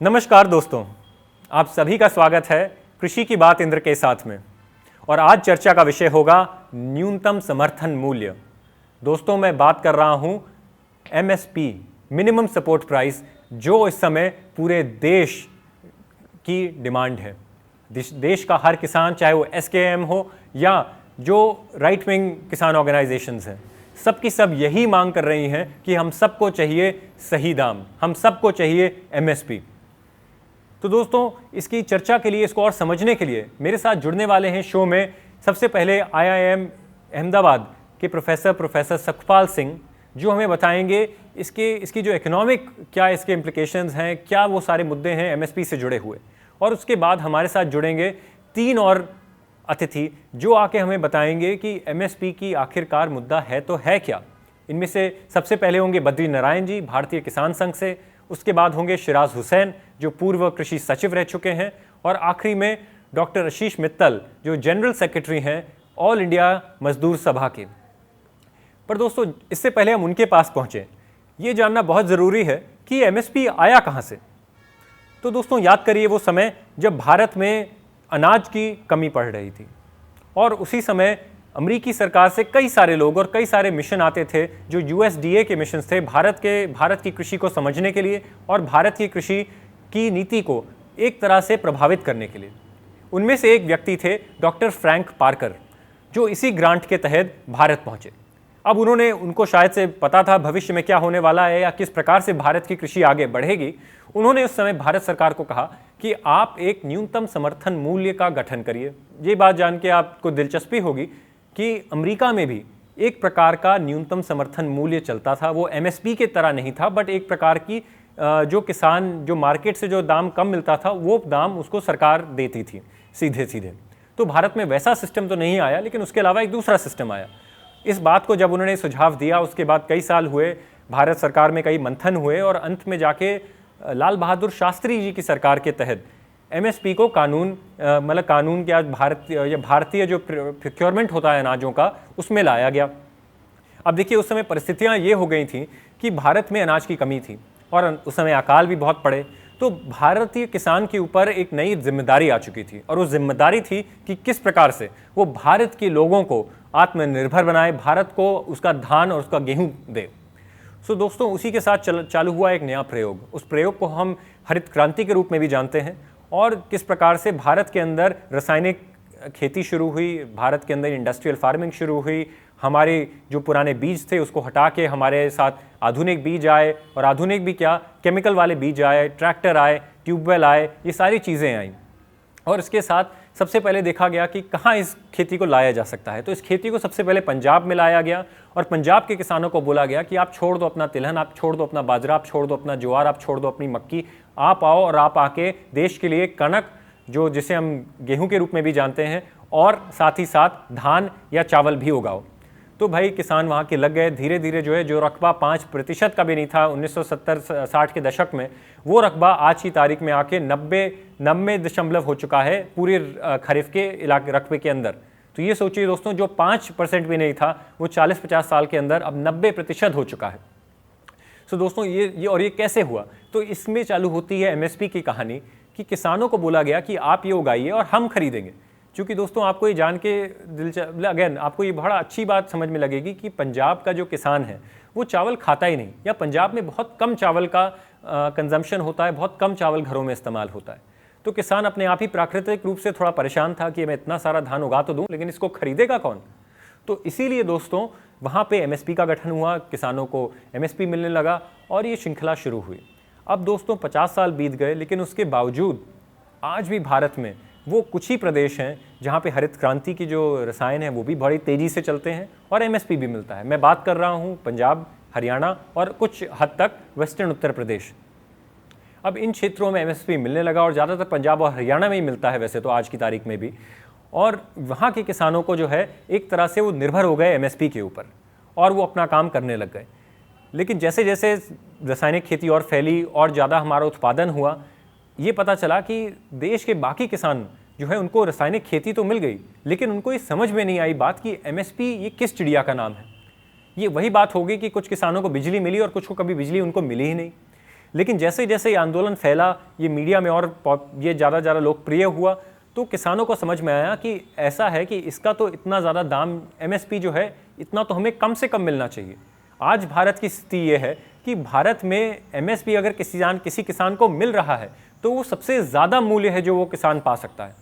नमस्कार दोस्तों, आप सभी का स्वागत है कृषि की बात इंद्र के साथ में। और आज चर्चा का विषय होगा न्यूनतम समर्थन मूल्य। दोस्तों, मैं बात कर रहा हूं एमएसपी, मिनिमम सपोर्ट प्राइस, जो इस समय पूरे देश की डिमांड है। देश का हर किसान, चाहे वो एसकेएम हो या जो राइट विंग किसान ऑर्गेनाइजेशंस हैं, सबकी सब यही मांग कर रही हैं कि हम सबको चाहिए सही दाम, हम सबको चाहिए एमएसपी। तो दोस्तों, इसकी चर्चा के लिए, इसको और समझने के लिए मेरे साथ जुड़ने वाले हैं शो में सबसे पहले आईआईएम अहमदाबाद के प्रोफेसर सुखपाल सिंह, जो हमें बताएंगे इसकी जो इकोनॉमिक क्या इसके इम्प्लिकेशंस हैं, क्या वो सारे मुद्दे हैं एमएसपी से जुड़े हुए। और उसके बाद हमारे साथ जुड़ेंगे तीन और अतिथि, जो आके हमें बताएंगे कि एमएसपी की आखिरकार मुद्दा है तो है क्या। इनमें से सबसे पहले होंगे बद्री नारायण जी, भारतीय किसान संघ से। उसके बाद होंगे शिराज हुसैन, जो पूर्व कृषि सचिव रह चुके हैं। और आखिरी में डॉक्टर आशीष मित्तल, जो जनरल सेक्रेटरी हैं ऑल इंडिया मजदूर सभा के। पर दोस्तों, इससे पहले हम उनके पास पहुंचे, ये जानना बहुत ज़रूरी है कि एमएसपी आया कहाँ से। तो दोस्तों, याद करिए वो समय जब भारत में अनाज की कमी पड़ रही थी, और उसी समय अमेरिकी सरकार से कई सारे लोग और कई सारे मिशन आते थे, जो यूएसडीए के मिशन थे, भारत की कृषि को समझने के लिए और भारत की कृषि की नीति को एक तरह से प्रभावित करने के लिए। उनमें से एक व्यक्ति थे डॉक्टर फ्रैंक पार्कर, जो इसी ग्रांट के तहत भारत पहुंचे। अब उनको शायद से पता था भविष्य में क्या होने वाला है या किस प्रकार से भारत की कृषि आगे बढ़ेगी। उन्होंने उस समय भारत सरकार को कहा कि आप एक न्यूनतम समर्थन मूल्य का गठन करिए। ये बात जान के आपको दिलचस्पी होगी कि अमेरिका में भी एक प्रकार का न्यूनतम समर्थन मूल्य चलता था। वो एमएसपी के तरह नहीं था, बट एक प्रकार की जो मार्केट से जो दाम कम मिलता था, वो दाम उसको सरकार देती थी सीधे सीधे। तो भारत में वैसा सिस्टम तो नहीं आया, लेकिन उसके अलावा एक दूसरा सिस्टम आया। इस बात को जब उन्होंने सुझाव दिया, उसके बाद कई साल हुए, भारत सरकार में कई मंथन हुए, और अंत में जाके लाल बहादुर शास्त्री जी की सरकार के तहत एमएसपी को कानून के आज भारतीय जो प्रोक्योरमेंट होता है अनाजों का, उसमें लाया गया। अब देखिए, उस समय परिस्थितियां ये हो गई थी कि भारत में अनाज की कमी थी और उस समय अकाल भी बहुत पड़े। तो भारतीय किसान के ऊपर एक नई जिम्मेदारी आ चुकी थी, और वो जिम्मेदारी थी कि किस प्रकार से वो भारत के लोगों को आत्मनिर्भर बनाए, भारत को उसका धान और उसका गेहूं दे। सो दोस्तों, उसी के साथ चालू हुआ एक नया प्रयोग। उस प्रयोग को हम हरित क्रांति के रूप में भी जानते हैं। और किस प्रकार से भारत के अंदर रासायनिक खेती शुरू हुई, भारत के अंदर इंडस्ट्रियल फार्मिंग शुरू हुई, हमारे जो पुराने बीज थे उसको हटा के हमारे साथ आधुनिक बीज आए, और आधुनिक भी क्या, केमिकल वाले बीज आए, ट्रैक्टर आए, ट्यूबवेल आए, ये सारी चीज़ें आईं। और इसके साथ सबसे पहले देखा गया कि कहाँ इस खेती को लाया जा सकता है। तो इस खेती को सबसे पहले पंजाब में लाया गया, और पंजाब के किसानों को बोला गया कि आप छोड़ दो अपना तिलहन, आप छोड़ दो अपना बाजरा, आप छोड़ दो अपना ज्वार, आप छोड़ दो अपनी मक्की, आप आओ और आप आके देश के लिए कनक, जिसे हम गेहूं के रूप में भी जानते हैं, और साथ ही साथ धान या चावल भी उगाओ। तो भाई किसान वहाँ के लग गए। धीरे धीरे जो रकबा 5% का भी नहीं था 1970-60 के दशक में, वो रकबा आज की तारीख में आके 90 हो चुका है पूरे खरीफ के इलाके रकबे के अंदर। तो ये सोचिए दोस्तों, जो 5% भी नहीं था, वो 40-50 साल के अंदर अब 90% हो चुका है। सो दोस्तों, ये कैसे हुआ? तो इसमें चालू होती है एमएसपी की कहानी, कि किसानों को बोला गया कि आप ये उगाइए और हम खरीदेंगे। क्योंकि दोस्तों, आपको ये जान के आपको ये बड़ा अच्छी बात समझ में लगेगी कि पंजाब का जो किसान है वो चावल खाता ही नहीं, या पंजाब में बहुत कम चावल का कंजम्पशन होता है, बहुत कम चावल घरों में इस्तेमाल होता है। तो किसान अपने आप ही प्राकृतिक रूप से थोड़ा परेशान था कि मैं इतना सारा धान उगा तो दूं, लेकिन इसको खरीदेगा कौन? तो इसीलिए दोस्तों, वहाँ पे एमएसपी का गठन हुआ, किसानों को एमएसपी मिलने लगा, और ये श्रृंखला शुरू हुई। अब दोस्तों 50 साल बीत गए, लेकिन उसके बावजूद आज भी भारत में वो कुछ ही प्रदेश हैं जहाँ पे हरित क्रांति की जो रसायन है वो भी बड़ी तेज़ी से चलते हैं और एमएसपी भी मिलता है। मैं बात कर रहा हूँ पंजाब, हरियाणा और कुछ हद तक वेस्टर्न उत्तर प्रदेश। अब इन क्षेत्रों में एमएसपी मिलने लगा, और ज़्यादातर पंजाब और हरियाणा में ही मिलता है वैसे तो आज की तारीख में भी। और वहाँ के किसानों को जो है एक तरह से वो निर्भर हो गए एमएसपी के ऊपर, और वो अपना काम करने लग गए। लेकिन जैसे जैसे रासायनिक खेती और फैली और ज़्यादा हमारा उत्पादन हुआ, ये पता चला कि देश के बाकी किसान जो है उनको रासायनिक खेती तो मिल गई, लेकिन उनको ये समझ में नहीं आई बात कि एमएसपी ये किस चिड़िया का नाम है। ये वही बात होगी कि कुछ किसानों को बिजली मिली और कुछ को कभी बिजली उनको मिली ही नहीं। लेकिन जैसे जैसे ये आंदोलन फैला, ये मीडिया में और ये ज़्यादा ज़्यादा लोकप्रिय हुआ, तो किसानों को समझ में आया कि ऐसा है कि इसका तो इतना ज़्यादा दाम एमएसपी जो है इतना तो हमें कम से कम मिलना चाहिए। आज भारत की स्थिति ये है कि भारत में एमएसपी अगर किसी किसान को मिल रहा है तो वो सबसे ज़्यादा मूल्य है जो वो किसान पा सकता है।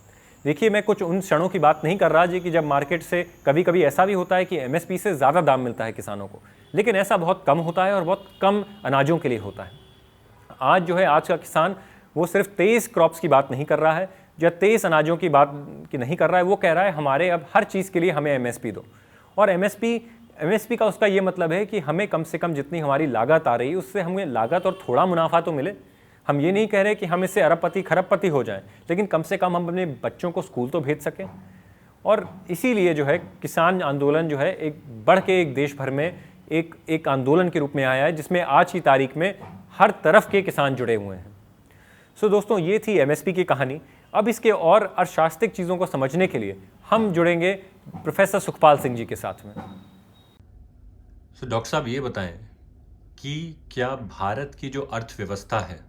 देखिए, मैं कुछ उन क्षणों की बात नहीं कर रहा जी कि जब मार्केट से कभी कभी ऐसा भी होता है कि एमएसपी से ज़्यादा दाम मिलता है किसानों को, लेकिन ऐसा बहुत कम होता है और बहुत कम अनाजों के लिए होता है। आज जो है, आज का किसान वो सिर्फ 23 क्रॉप्स की बात नहीं कर रहा है या 23 अनाजों की बात की नहीं कर रहा है, वो कह रहा है हमारे अब हर चीज़ के लिए हमें एमएसपी दो। और एमएसपी का उसका ये मतलब है कि हमें कम से कम जितनी हमारी लागत आ रही है उससे हमें लागत और थोड़ा मुनाफा तो मिले। हम ये नहीं कह रहे कि हम इससे अरबपति खरबपति हो जाएं, लेकिन कम से कम हम अपने बच्चों को स्कूल तो भेज सकें। और इसीलिए जो है किसान आंदोलन जो है एक बढ़ के एक देश भर में एक आंदोलन के रूप में आया है, जिसमें आज की तारीख में हर तरफ के किसान जुड़े हुए हैं। सो दोस्तों, ये थी एमएसपी की कहानी। अब इसके और अर्थशास्त्रिक चीज़ों को समझने के लिए हम जुड़ेंगे प्रोफेसर सुखपाल सिंह जी के साथ में। सो डॉक्टर साहब, ये बताएं कि क्या भारत की जो अर्थव्यवस्था है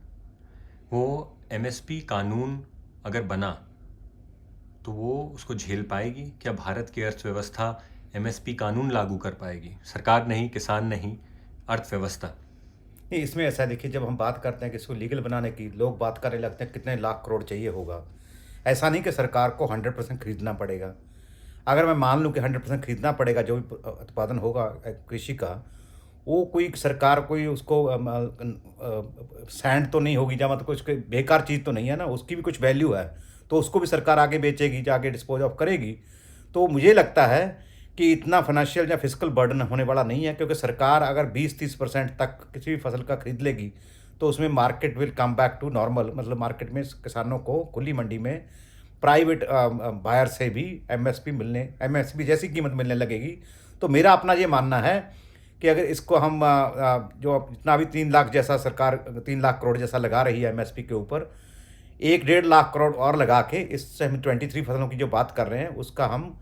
वो एमएसपी कानून अगर बना तो वो उसको झेल पाएगी? क्या भारत की अर्थव्यवस्था एमएसपी कानून लागू कर पाएगी? सरकार नहीं, किसान नहीं, अर्थव्यवस्था। नहीं, इसमें ऐसा है, देखिए, जब हम बात करते हैं कि इसको लीगल बनाने की, लोग बात करने लगते हैं कितने लाख करोड़ चाहिए होगा। ऐसा नहीं कि सरकार को 100% खरीदना पड़ेगा। अगर मैं मान लूँ कि 100% खरीदना पड़ेगा, जो भी उत्पादन होगा कृषि का, वो कोई सरकार कोई उसको सैंड तो नहीं होगी, या मतलब कुछ बेकार चीज़ तो नहीं है ना, उसकी भी कुछ वैल्यू है, तो उसको भी सरकार आगे बेचेगी, जाके डिस्पोज ऑफ करेगी। तो मुझे लगता है कि इतना फाइनेंशियल या फिजिकल बर्डन होने वाला नहीं है, क्योंकि सरकार अगर 20-30% तक किसी भी फसल का खरीद लेगी तो उसमें market will come back to normal. मतलब मार्केट में किसानों को खुली मंडी में प्राइवेट बायर से भी एमएसपी जैसी कीमत मिलने लगेगी। तो मेरा अपना ये मानना है कि अगर इसको हम जो जितना भी 3 लाख जैसा सरकार 3 लाख करोड़ जैसा लगा रही है एमएसपी के ऊपर, 1-1.5 लाख करोड़ और लगा के इससे हम 23 फसलों की जो बात कर रहे हैं उसका हम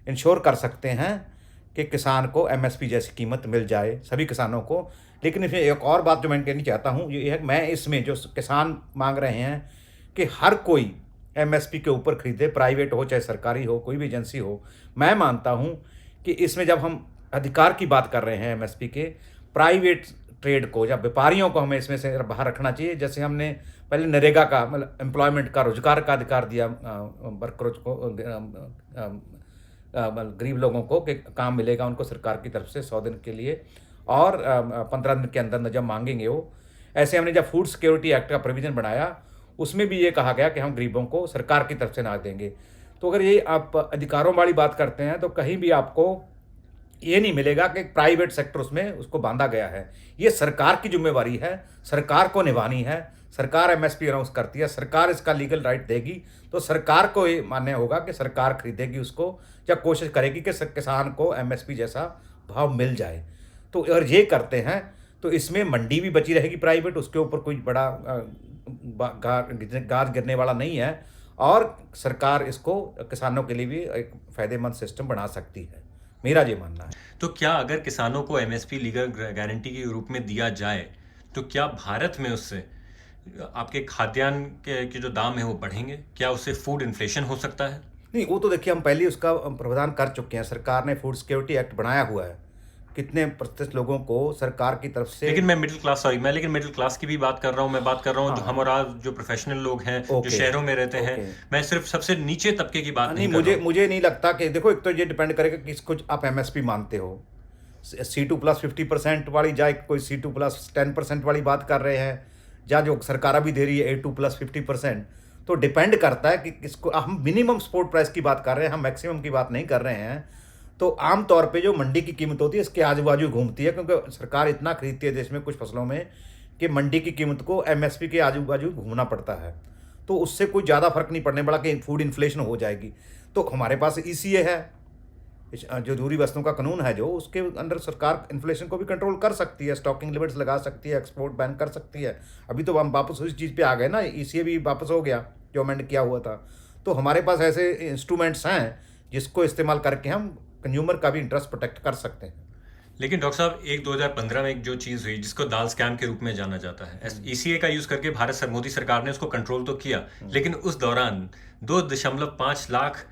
इंश्योर कर सकते हैं कि किसान को एमएसपी जैसी कीमत मिल जाए, सभी किसानों को। लेकिन इसमें एक और बात जो मैं कहनी चाहता हूँ ये है कि मैं इसमें जो किसान मांग रहे हैं कि हर कोई एमएसपी के ऊपर खरीदे, प्राइवेट हो चाहे सरकारी हो, कोई भी एजेंसी हो। मैं मानता हूँ कि इसमें जब हम अधिकार की बात कर रहे हैं एमएसपी के, प्राइवेट ट्रेड को या व्यापारियों को हमें इसमें से बाहर रखना चाहिए। जैसे हमने पहले नरेगा का, मतलब एम्प्लॉयमेंट का, रोजगार का अधिकार दिया वर्करों को, गरीब लोगों को कि काम मिलेगा उनको सरकार की तरफ से 100 दिन के लिए, और 15 दिन के अंदर जब मांगेंगे वो। ऐसे हमने जब फूड सिक्योरिटी एक्ट का प्रोविज़न बनाया, उसमें भी ये कहा गया कि हम गरीबों को सरकार की तरफ से ना देंगे। तो अगर ये आप अधिकारों वाली बात करते हैं तो कहीं भी आपको ये नहीं मिलेगा कि प्राइवेट सेक्टर उसमें उसको बांधा गया है। ये सरकार की जिम्मेवारी है, सरकार को निभानी है। सरकार एमएसपी अनाउंस करती है, सरकार इसका लीगल राइट देगी, तो सरकार को ये मानना होगा कि सरकार खरीदेगी उसको, या कोशिश करेगी कि किसान को एमएसपी जैसा भाव मिल जाए। तो अगर ये करते हैं तो इसमें मंडी भी बची रहेगी प्राइवेट, उसके ऊपर कोई बड़ा गाज गिरने वाला नहीं है, और सरकार इसको किसानों के लिए भी एक फ़ायदेमंद सिस्टम बना सकती है। मेरा ये मानना है। तो क्या अगर किसानों को एमएसपी लीगल गारंटी के रूप में दिया जाए तो क्या भारत में उससे आपके खाद्यान्न के जो दाम है वो बढ़ेंगे? क्या उससे फूड इन्फ्लेशन हो सकता है? नहीं, वो तो देखिए हम पहले उसका प्रावधान कर चुके हैं। सरकार ने फूड सिक्योरिटी एक्ट बनाया हुआ है, कितने प्रतिशत लोगों को सरकार की तरफ से। लेकिन मैं मिडिल क्लास की भी बात कर रहा हूँ। मैं बात कर रहा हूँ जो हम और आप जो प्रोफेशनल लोग हैं, जो शहरों में रहते हैं। मैं सिर्फ सबसे नीचे तबके की बात नहीं कर रहा हूँ। मुझे नहीं लगता कि, देखो, एक तो ये डिपेंड करेगा कि किसको आप एमएसपी मानते हो। C2+ 50% वाली, या कोई C2+ 10% वाली बात कर रहे हैं, या जो सरकार अभी दे रही है A2+ 50%। तो डिपेंड करता है कि किसको। हम मिनिमम सपोर्ट प्राइस की बात कर रहे हैं, हम मैक्सिमम की बात नहीं कर रहे हैं। तो आम तौर पे जो मंडी की कीमत होती है इसके आजू बाजू घूमती है, क्योंकि सरकार इतना खरीदती है देश में कुछ फसलों में कि मंडी की कीमत को एमएसपी के आजू बाजू घूमना पड़ता है। तो उससे कोई ज़्यादा फर्क नहीं पड़ने वाला कि फूड इन्फ्लेशन हो जाएगी। तो हमारे पास ECA है, जो जरूरी वस्तुओं का कानून है, जो उसके अंदर सरकार इन्फ्लेशन को भी कंट्रोल कर सकती है, स्टॉकिंग लिमिट्स लगा सकती है, एक्सपोर्ट बैन कर सकती है। अभी तो हम वापस उस चीज़ पे आ गए ना, ECA भी वापस हो गया जो अमेंड किया हुआ था। तो हमारे पास ऐसे इंस्ट्रूमेंट्स हैं जिसको इस्तेमाल करके हम कंज्यूमर का भी इंटरेस्ट प्रोटेक्ट कर सकते हैं। लेकिन डॉक्टर साहब, एक 2015 में एक जो चीज़ हुई जिसको दाल स्कैम के रूप में जाना जाता है, ईसीए का यूज़ करके मोदी सरकार ने उसको कंट्रोल तो किया, लेकिन उस दौरान 2.5 लाख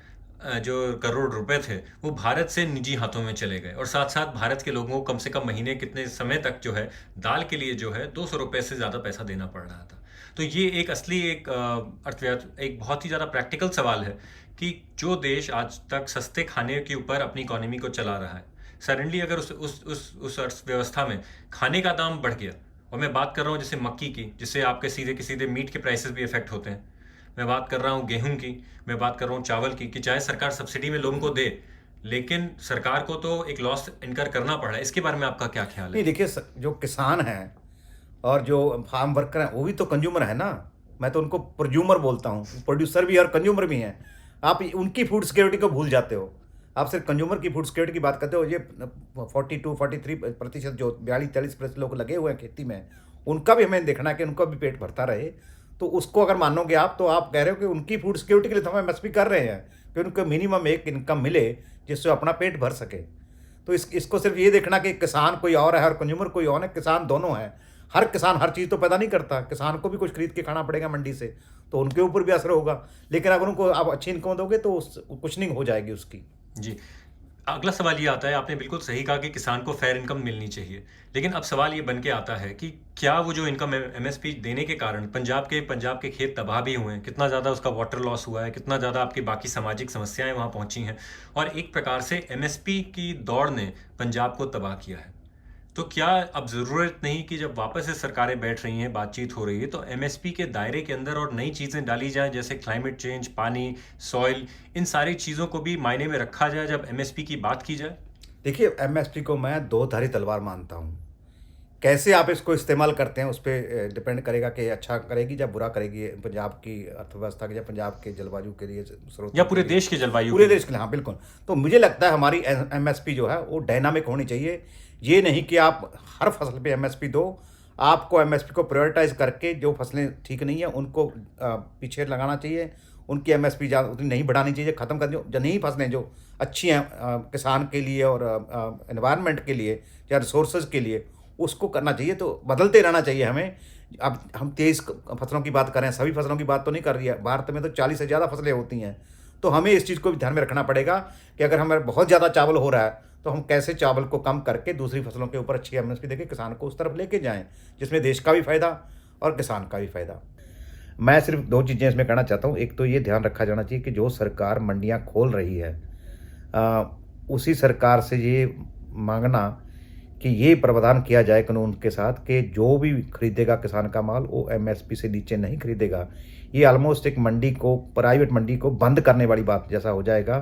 जो करोड़ रुपए थे वो भारत से निजी हाथों में चले गए, और साथ साथ भारत के लोगों को कम से कम महीने कितने समय तक जो है दाल के लिए जो है 200 रुपये से ज़्यादा पैसा देना पड़ रहा था। तो ये एक असली एक अर्थव्यवस्था, एक बहुत ही ज़्यादा प्रैक्टिकल सवाल है कि जो देश आज तक सस्ते खाने के ऊपर अपनी इकोनॉमी को चला रहा है, सडनली अगर उस अर्थव्यवस्था में खाने का दाम बढ़ गया, और मैं बात कर रहा हूँ जैसे मक्की की, जिससे आपके सीधे मीट के प्राइसेस भी इफेक्ट होते हैं, मैं बात कर रहा हूँ गेहूं की, मैं बात कर रहा हूँ चावल की, कि चाहे सरकार सब्सिडी में लोगों को दे, लेकिन सरकार को तो एक लॉस इनकर करना पड़ रहा है। इसके बारे में आपका क्या ख्याल है? नहीं देखिए, जो किसान हैं और जो फार्म वर्कर हैं वो भी तो कंज्यूमर है ना। मैं तो उनको प्रोज्यूमर बोलता हूँ, प्रोड्यूसर भी और कंज्यूमर भी हैं। आप उनकी फूड सिक्योरिटी को भूल जाते हो, आप सिर्फ कंज्यूमर की फूड सिक्योरिटी की बात करते हो। ये 42-43% जो 42-43% लोग लगे हुए हैं खेती में, उनका भी हमें देखना है कि उनका भी पेट भरता रहे। तो उसको अगर मानोगे आप, तो आप कह रहे हो कि उनकी फूड सिक्योरिटी के लिए तो हम एमएसपी कर रहे हैं कि उनको मिनिमम एक इनकम मिले जिससे अपना पेट भर सके। तो इसको सिर्फ ये देखना कि किसान कोई और है और कंज्यूमर कोई और है, किसान दोनों है। हर किसान हर चीज़ तो पैदा नहीं करता, किसान को भी कुछ खरीद के खाना पड़ेगा मंडी से, तो उनके ऊपर भी असर होगा। लेकिन अगर उनको आप अच्छी इनकम दोगे तो कुशनिंग हो जाएगी उसकी। जी, अगला सवाल ये आता है, आपने बिल्कुल सही कहा कि किसान को फेयर इनकम मिलनी चाहिए, लेकिन अब सवाल ये बन के आता है कि क्या वो जो इनकम एमएसपी देने के कारण पंजाब के खेत तबाह भी हुए हैं, कितना ज़्यादा उसका वाटर लॉस हुआ है, कितना ज़्यादा आपकी बाकी सामाजिक समस्याएं वहाँ पहुँची हैं, और एक प्रकार से एमएसपी की दौड़ ने पंजाब को तबाह किया है। तो क्या अब ज़रूरत नहीं कि जब वापस से सरकारें बैठ रही हैं, बातचीत हो रही है, तो एमएसपी के दायरे के अंदर और नई चीज़ें डाली जाएं, जैसे क्लाइमेट चेंज, पानी, सॉइल, इन सारी चीज़ों को भी मायने में रखा जाए जब एमएसपी की बात की जाए? देखिए, एमएसपी को मैं दो धारी तलवार मानता हूँ। कैसे आप इसको इस्तेमाल करते हैं उस पर डिपेंड करेगा कि अच्छा करेगी या बुरा करेगी पंजाब की अर्थव्यवस्था के, या पंजाब के जलवायु के लिए, स्रोत या पूरे देश के जलवायु पूरे देश के लिए। हाँ बिल्कुल। तो मुझे लगता है हमारी एमएसपी जो है वो डायनामिक होनी चाहिए। ये नहीं कि आप हर फसल पे एमएसपी दो। आपको एमएसपी को प्रायोरिटाइज करके जो फसलें ठीक नहीं है उनको पीछे लगाना चाहिए। उनकी एमएसपी ज़्यादा उतनी नहीं बढ़ानी चाहिए, ख़त्म कर जो नहीं फसलें जो अच्छी हैं किसान के लिए और एनवायरनमेंट के लिए या रिसोर्सेज के लिए, उसको करना चाहिए। तो बदलते रहना चाहिए हमें। अब हम 23 फसलों की बात कर रहे हैं, सभी फसलों की बात तो नहीं कर रही है। भारत में तो 40 से ज़्यादा फसलें होती हैं। तो हमें इस चीज़ को भी ध्यान में रखना पड़ेगा कि अगर हमें बहुत ज़्यादा चावल हो रहा है तो हम कैसे चावल को कम करके दूसरी फसलों के ऊपर अच्छी एमएसपी देके किसान को उस तरफ लेके जाएं जिसमें देश का भी फ़ायदा और किसान का भी फ़ायदा। मैं सिर्फ दो चीज़ें इसमें कहना चाहता हूँ। एक तो ये ध्यान रखा जाना चाहिए कि जो सरकार मंडियाँ खोल रही है उसी सरकार से ये मांगना कि ये प्रावधान किया जाए कानून के साथ कि जो भी खरीदेगा किसान का माल वो एमएसपी से नीचे नहीं खरीदेगा। ये ऑलमोस्ट एक मंडी को, प्राइवेट मंडी को बंद करने वाली बात जैसा हो जाएगा,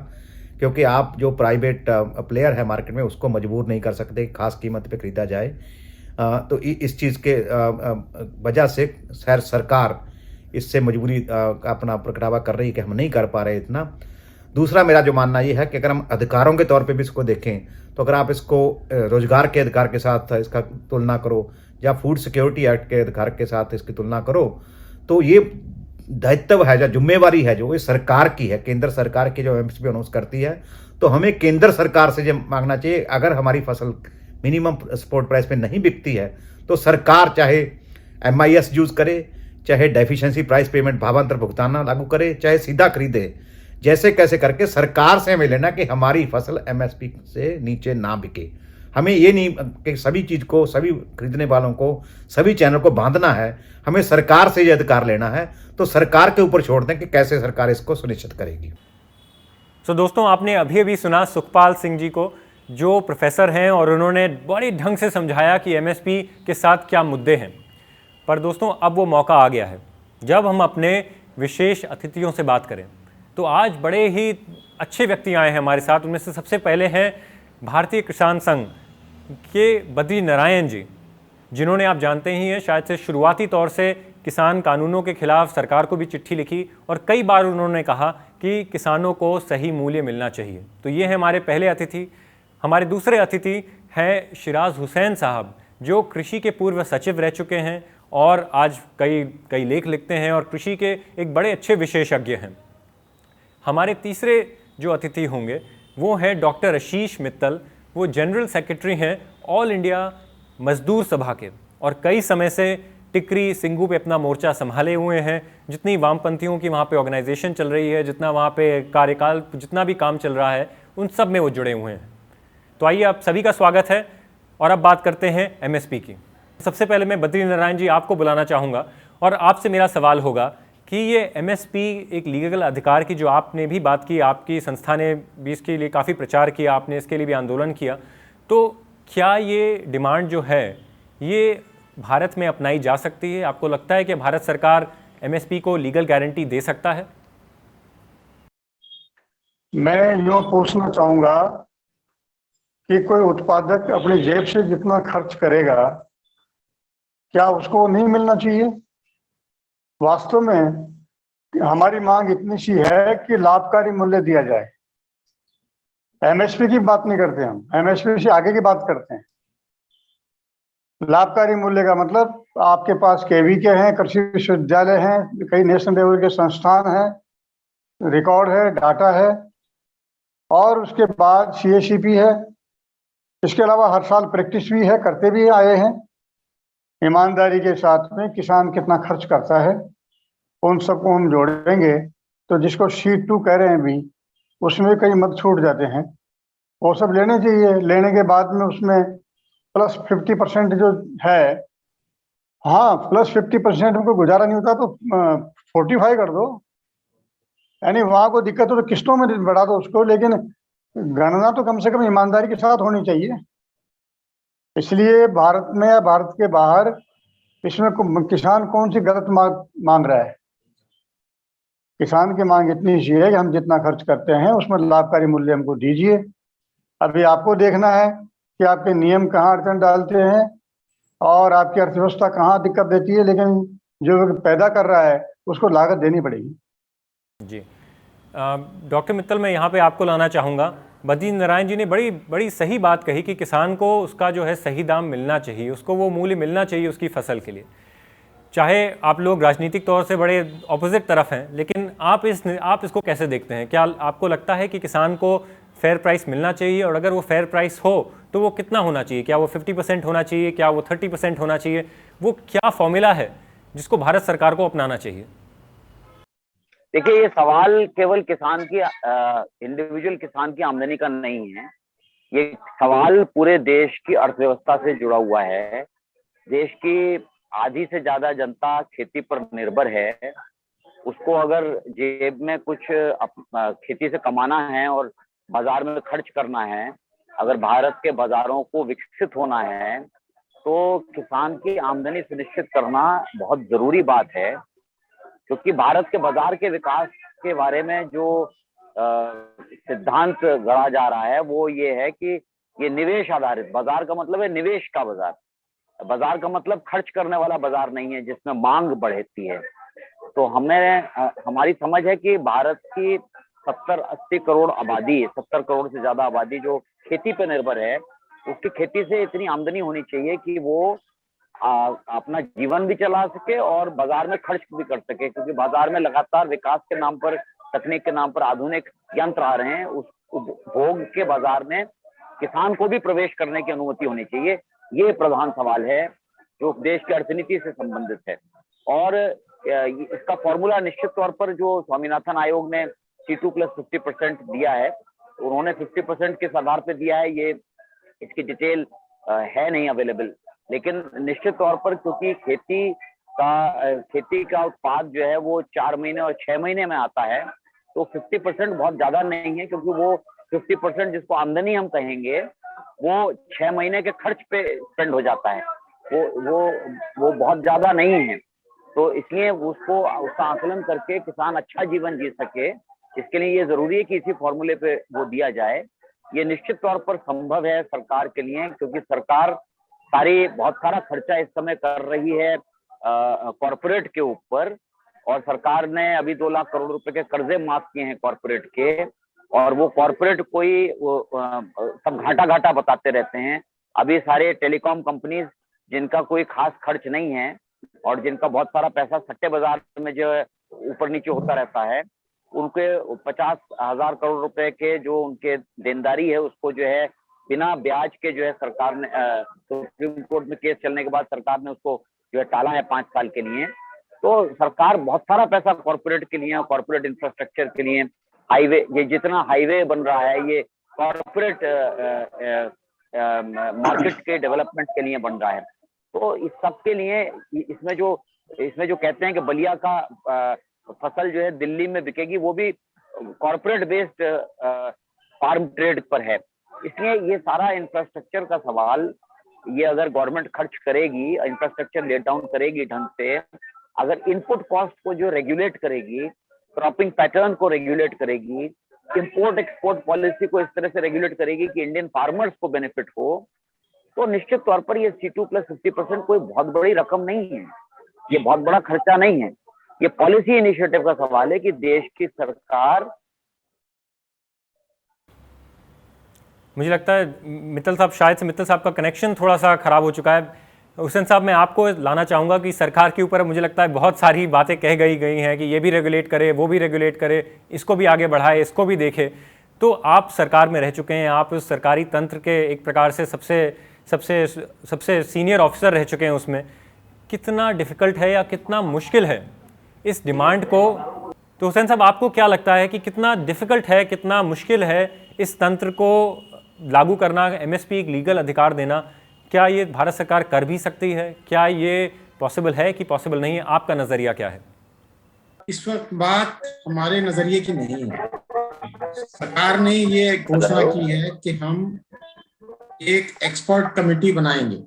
क्योंकि आप जो प्राइवेट प्लेयर है मार्केट में उसको मजबूर नहीं कर सकते खास कीमत पे खरीदा जाए। तो इस चीज़ के वजह से सरकार इससे मजबूरी अपना प्रगटावा कर रही है कि हम नहीं कर पा रहे इतना। दूसरा मेरा जो मानना ये है कि अगर हम अधिकारों के तौर पे भी इसको देखें तो अगर आप इसको रोजगार के अधिकार के साथ इसका तुलना करो या फूड सिक्योरिटी एक्ट के अधिकार के साथ इसकी तुलना करो, तो ये दायित्व है या जिम्मेवारी है जो ये सरकार की है, केंद्र सरकार की जो एमएसपी अनाउंस करती है। तो हमें केंद्र सरकार से ये मांगना चाहिए, अगर हमारी फसल मिनिमम सपोर्ट प्राइस पे नहीं बिकती है तो सरकार चाहे एमआईएस यूज़ करे, चाहे डेफिशिएंसी प्राइस पेमेंट भावांतर भुगतान लागू करे, चाहे सीधा खरीदे, जैसे कैसे करके सरकार से हमें लेना कि हमारी फसल एमएसपी से नीचे ना बिके। हमें ये नहीं कि सभी चीज़ को, सभी खरीदने वालों को, सभी चैनल को बांधना है। हमें सरकार से ये अधिकार लेना है, तो सरकार के ऊपर छोड़ दें कि कैसे सरकार इसको सुनिश्चित करेगी। तो दोस्तों, आपने अभी अभी सुना सुखपाल सिंह जी को, जो प्रोफेसर हैं और उन्होंने बड़े ढंग से समझाया कि एमएसपी के साथ क्या मुद्दे हैं। पर दोस्तों, अब वो मौका आ गया है जब हम अपने विशेष अतिथियों से बात करें। तो आज बड़े ही अच्छे व्यक्ति आए हैं हमारे साथ। उनमें से सबसे पहले हैं भारतीय किसान संघ के बद्री नारायण जी, जिन्होंने, आप जानते ही हैं, शायद से शुरुआती तौर से किसान कानूनों के खिलाफ सरकार को भी चिट्ठी लिखी और कई बार उन्होंने कहा कि किसानों को सही मूल्य मिलना चाहिए। तो ये है हमारे पहले अतिथि। हमारे दूसरे अतिथि हैं शिराज हुसैन साहब, जो कृषि के पूर्व सचिव रह चुके हैं और आज कई लेख लिखते हैं और कृषि के एक बड़े अच्छे विशेषज्ञ हैं। हमारे तीसरे जो अतिथि होंगे वो हैं डॉक्टर आशीष मित्तल, वो जनरल सेक्रेटरी हैं ऑल इंडिया मजदूर सभा के, और कई समय से टिकरी सिंगू पे अपना मोर्चा संभाले हुए हैं। जितनी वामपंथियों की वहाँ पे ऑर्गेनाइजेशन चल रही है, जितना वहाँ पे कार्यकाल, जितना भी काम चल रहा है, उन सब में वो जुड़े हुए हैं। तो आइए, आप सभी का स्वागत है और अब बात करते हैं एमएसपी की। सबसे पहले मैं बद्री नारायण जी आपको बुलाना चाहूँगा और आपसे मेरा सवाल होगा कि ये एमएसपी एक लीगल अधिकार की जो आपने भी बात की, आपकी संस्था ने भी इसके लिए काफ़ी प्रचार किया, आपने इसके लिए भी आंदोलन किया, तो क्या ये डिमांड जो है ये भारत में अपनाई जा सकती है? आपको लगता है कि भारत सरकार एमएसपी को लीगल गारंटी दे सकता है? मैं यूँ पूछना चाहूँगा कि कोई उत्पादक अपनी जेब से जितना खर्च करेगा, क्या उसको नहीं मिलना चाहिए? वास्तव में हमारी मांग इतनी सी है कि लाभकारी मूल्य दिया जाए। एमएसपी की बात नहीं करते हम, एमएसपी से आगे की बात करते हैं। लाभकारी मूल्य का मतलब आपके पास केवीके हैं, कृषि विश्वविद्यालय हैं, कई नेशनल लेवल के संस्थान हैं, रिकॉर्ड है, डाटा है, और उसके बाद सीएसीपी है। इसके अलावा हर साल प्रैक्टिस भी है, करते भी आए हैं। ईमानदारी के साथ में किसान कितना खर्च करता है, उन सबको हम जोड़ेंगे तो जिसको C2 कह रहे हैं भी, उसमें कई मत छूट जाते हैं, वो सब लेने चाहिए। लेने के बाद में उसमें प्लस 50% जो है, हाँ प्लस 50% उनको गुजारा नहीं होता तो 45 कर दो, यानी वहाँ को दिक्कत हो तो किस्तों में बढ़ा दो उसको, लेकिन गणना तो कम से कम ईमानदारी के साथ होनी चाहिए। इसलिए भारत में या भारत के बाहर इसमें किसान कौन सी गलत मांग रहा है? किसान की मांग इतनी सी है कि हम जितना खर्च करते हैं उसमें लाभकारी मूल्य हमको दीजिए। अभी आपको देखना है कि आपके नियम कहाँ अड़चन डालते हैं और आपकी अर्थव्यवस्था कहाँ दिक्कत देती है, लेकिन जो पैदा कर रहा है उसको लागत देनी पड़ेगी। जी, डॉक्टर मित्तल, मैं यहाँ पे आपको लाना चाहूँगा। बद्री नारायण जी ने बड़ी बड़ी सही बात कही कि किसान को उसका जो है सही दाम मिलना चाहिए, उसको वो मूल्य मिलना चाहिए उसकी फसल के लिए। चाहे आप लोग राजनीतिक तौर से बड़े ऑपोजिट तरफ हैं, लेकिन आप इसको कैसे देखते हैं? क्या आपको लगता है कि किसान को फेयर प्राइस मिलना चाहिए, और अगर वो फेयर प्राइस हो तो वो कितना होना चाहिए? क्या वो 50% होना चाहिए? क्या वो 30% होना चाहिए? वो क्या फॉर्मूला है जिसको भारत सरकार को अपनाना चाहिए? देखिए, ये सवाल केवल किसान की इंडिविजुअल किसान की आमदनी का नहीं है। ये सवाल पूरे देश की अर्थव्यवस्था से जुड़ा हुआ है। देश की आधी से ज्यादा जनता खेती पर निर्भर है। उसको अगर जेब में कुछ खेती से कमाना है और बाजार में खर्च करना है, अगर भारत के बाजारों को विकसित होना है, तो किसान की आमदनी सुनिश्चित करना बहुत जरूरी बात है। क्योंकि भारत के बाजार के विकास के बारे में जो सिद्धांत गढ़ा जा रहा है वो ये है कि ये निवेश आधारित बाजार का मतलब है, निवेश का बाजार। बाजार का मतलब खर्च करने वाला बाजार नहीं है जिसमें मांग बढ़ती है। तो हमारी समझ है कि भारत की 70-80 करोड़ आबादी, 70 करोड़ से ज्यादा आबादी जो खेती पे निर्भर है, उसकी खेती से इतनी आमदनी होनी चाहिए कि वो अपना जीवन भी चला सके और बाजार में खर्च भी कर सके। क्योंकि बाजार में लगातार विकास के नाम पर, तकनीक के नाम पर आधुनिक यंत्र आ रहे हैं। उस उपभोग के बाजार में किसान को भी प्रवेश करने की अनुमति होनी चाहिए। ये प्रधान सवाल है जो देश की अर्थनीति से संबंधित है। और इसका फॉर्मूला निश्चित तौर पर जो स्वामीनाथन आयोग ने C2 + 50% दिया है, उन्होंने 50% किस आधार पर दिया है, ये इसकी डिटेल है नहीं अवेलेबल। लेकिन निश्चित तौर पर क्योंकि खेती का उत्पाद जो है वो 4 महीने और 6 महीने में आता है, तो 50% बहुत ज्यादा नहीं है। क्योंकि वो 50% जिसको आमदनी हम कहेंगे वो 6 महीने के खर्च पे स्पेंड हो जाता है। वो बहुत ज्यादा नहीं है। तो इसलिए उसका आकलन करके किसान अच्छा जीवन जी सके, इसके लिए ये जरूरी है कि इसी फॉर्मूले पे वो दिया जाए। ये निश्चित तौर पर संभव है सरकार के लिए, क्योंकि सरकार बहुत सारा खर्चा इस समय कर रही है कॉर्पोरेट के ऊपर। और सरकार ने अभी 2 लाख करोड़ रुपए के कर्जे माफ किए हैं कॉर्पोरेट के, और वो कॉर्पोरेट सब घाटा बताते रहते हैं। अभी सारे टेलीकॉम कंपनीज जिनका कोई खास खर्च नहीं है और जिनका बहुत सारा पैसा सट्टे बाजार में जो ऊपर नीचे होता रहता है, उनके 50,000 करोड़ रुपए के जो उनके देनदारी है उसको जो है बिना ब्याज के जो है सरकार ने सुप्रीम कोर्ट में केस चलने के बाद सरकार ने उसको जो है टाला है 5 साल के लिए। तो सरकार बहुत सारा पैसा कॉर्पोरेट के लिए, कॉर्पोरेट इंफ्रास्ट्रक्चर के लिए, हाईवे, ये जितना हाईवे बन रहा है ये कॉर्पोरेट मार्केट के डेवलपमेंट के लिए बन रहा है। तो इस सब के लिए इसमें जो कहते हैं कि बलिया का फसल जो है दिल्ली में बिकेगी, वो भी कॉर्पोरेट बेस्ड फार्म ट्रेड पर है। इसलिए ये सारा इंफ्रास्ट्रक्चर का सवाल, ये अगर गवर्नमेंट खर्च करेगी, इंफ्रास्ट्रक्चर लेट डाउन करेगी ढंग से, अगर इनपुट कॉस्ट को जो रेगुलेट करेगी, क्रॉपिंग पैटर्न को रेगुलेट करेगी, इंपोर्ट एक्सपोर्ट पॉलिसी को इस तरह से रेगुलेट करेगी कि इंडियन फार्मर्स को बेनिफिट हो, तो निश्चित तौर पर ये C2 + 50% कोई बहुत बड़ी रकम नहीं है, ये बहुत बड़ा खर्चा नहीं है। ये पॉलिसी इनिशिएटिव का सवाल है कि देश की सरकार। मुझे लगता है मित्तल साहब, शायद से मित्तल साहब का कनेक्शन थोड़ा सा खराब हो चुका है। हुसैन साहब, मैं आपको लाना चाहूँगा कि सरकार के ऊपर मुझे लगता है बहुत सारी बातें कह गई हैं कि ये भी रेगुलेट करे, वो भी रेगुलेट करे, इसको भी आगे बढ़ाए, इसको भी देखे। तो आप सरकार में रह चुके हैं, आप उस सरकारी तंत्र के एक प्रकार से सबसे सीनियर ऑफिसर रह चुके हैं उसमें। कितना डिफ़िकल्ट है या कितना मुश्किल है इस डिमांड को, तो हुसैन साहब आपको क्या लगता है कि कितना डिफ़िकल्ट है, कितना मुश्किल है इस तंत्र को लागू करना, MSP एक लीगल अधिकार देना? क्या ये भारत सरकार कर भी सकती है? क्या ये पॉसिबल है कि पॉसिबल नहीं है? आपका नज़रिया क्या है? इस वक्त बात हमारे नजरिए की नहीं है। सरकार ने ये घोषणा की है कि हम एक एक्सपर्ट कमेटी बनाएंगे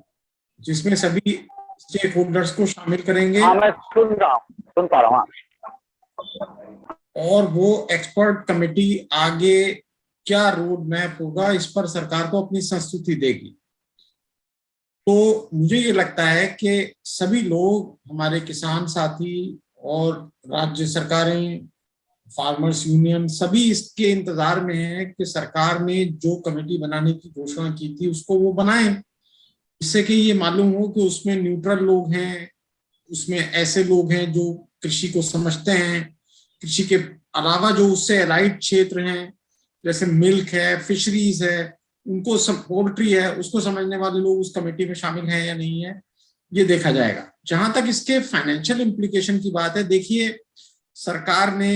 जिसमें सभी स्टेक होल्डर्स को शामिल करेंगे। हाँ, मैं सुन पा रहा हूँ। और वो एक्सपर्ट कमेटी आगे क्या रोड मैप होगा, इस पर सरकार को अपनी संस्तुति देगी। तो मुझे ये लगता है कि सभी लोग, हमारे किसान साथी और राज्य सरकारें, फार्मर्स यूनियन, सभी इसके इंतजार में हैं कि सरकार ने जो कमेटी बनाने की घोषणा की थी उसको वो बनाएं, जिससे कि ये मालूम हो कि उसमें न्यूट्रल लोग हैं, उसमें ऐसे लोग हैं जो कृषि को समझते हैं, कृषि के अलावा जो उससे एलाइड क्षेत्र हैं जैसे मिल्क है, फिशरीज है, उनको पोल्ट्री है, उसको समझने वाले लोग उस कमेटी में शामिल हैं या नहीं है, ये देखा जाएगा। जहां तक इसके फाइनेंशियल इम्प्लीकेशन की बात है, देखिए सरकार ने